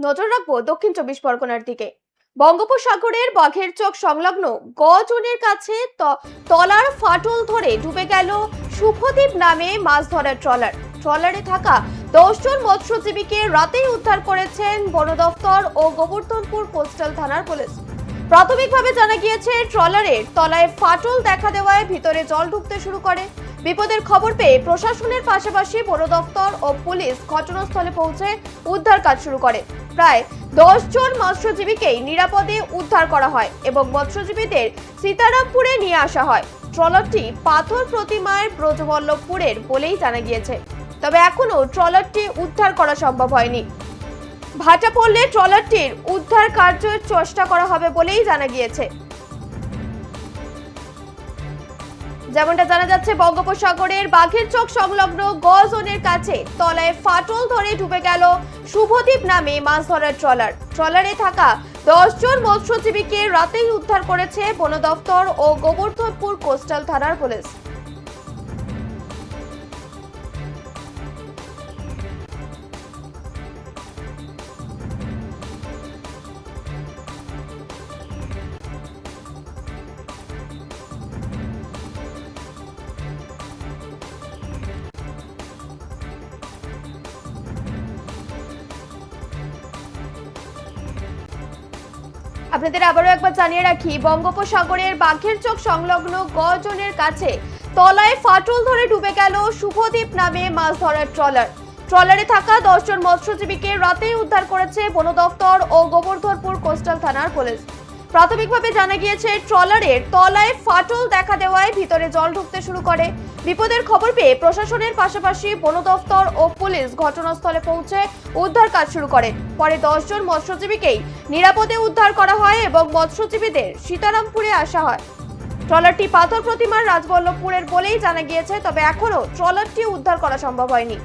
নজর রাখবো দক্ষিণ চব্বিশ পরগনার দিকে। বঙ্গোপসাগরের বাঘের চোখ সংলগ্ন গজনের কাছে তলার ফাটল ধরে ডুবে গেল শুভদ্বীপ নামে মাছ ধরার ট্রলার। ট্রলারে থাকা 10 জন মৎস্যজীবীকে রাতেই উদ্ধার করেছেন বন দফতর ও গোবর্ধনপুর কোস্টাল থানার পুলিশ। প্রাথমিকভাবে জানা গিয়েছে, ট্রলারের তলায় ফাটল দেখা দেওয়ায় ভিতরে জল ঢুকতে শুরু করে। বিপদের খবর পেয়ে প্রশাসনের পাশাপাশি বন দফতর ও পুলিশ ঘটনাস্থলে পৌঁছে উদ্ধার কাজ শুরু করে। প্রায় 10 জন মৎস্যজীবীকেই নিরাপদে উদ্ধার করা হয় এবং মৎস্যজীবীদের সীতারামপুরে নিয়ে আসা হয়। ট্রলারটি পাথর প্রতিমার ব্রজবল্লভপুরের বলেই জানা গিয়েছে, তবে এখনো ট্রলারটি উদ্ধার করা সম্ভব হয়নি। ভাটা পড়লে ট্রলারটির উদ্ধার কার্যের চেষ্টা করা হবে বলেই জানা গিয়েছে। যেমনটা জানা যাচ্ছে, বঙ্গোপসাগরের বাঘের চোখ সংলগ্ন গজনের কাছে তলায় ফাটল ধরে ডুবে গেল শুভদ্বীপ নামে মাছ ধরার ট্রলার। ট্রলারে থাকা 10 জন মৎস্যজীবীকে রাতেই উদ্ধার করেছে বন দফতর ও গোবর্ধনপুর কোস্টাল থানার পুলিশ। আপনাদের আবারও একবার জানিয়ে রাখি, বঙ্গোপসাগরের বাঘের চোখ সংলগ্ন গজনের কাছে তলায় ফাটল ধরে ডুবে গেল শুভদ্বীপ নামে মাছ ধরার ট্রলার। ট্রলারে থাকা 10 জন মৎস্যজীবীকে রাতেই উদ্ধার করেছে বন দফতর ও গোবর্ধনপুর কোস্টাল থানার পুলিশ। প্রাথমিকভাবে জানা গিয়েছে, ট্রলারের তলায় ফাটল দেখা দেওয়ায় ভিতরে জল ঢুকতে শুরু করে। বিপদের খবর পেয়ে প্রশাসনের পাশাপাশি বন দফতর ও পুলিশ ঘটনাস্থলে পৌঁছে উদ্ধার কাজ শুরু করে। পরে 10 জন মৎস্যজীবীকেই নিরাপদে উদ্ধার করা হয় এবং মৎস্যজীবীদের সীতারামপুরে আসা হয়। ট্রলারটি পাথর প্রতিমার রাজবল্লভপুরের বলেই জানা গিয়েছে, তবে এখনো ট্রলারটি উদ্ধার করা সম্ভব হয়নি।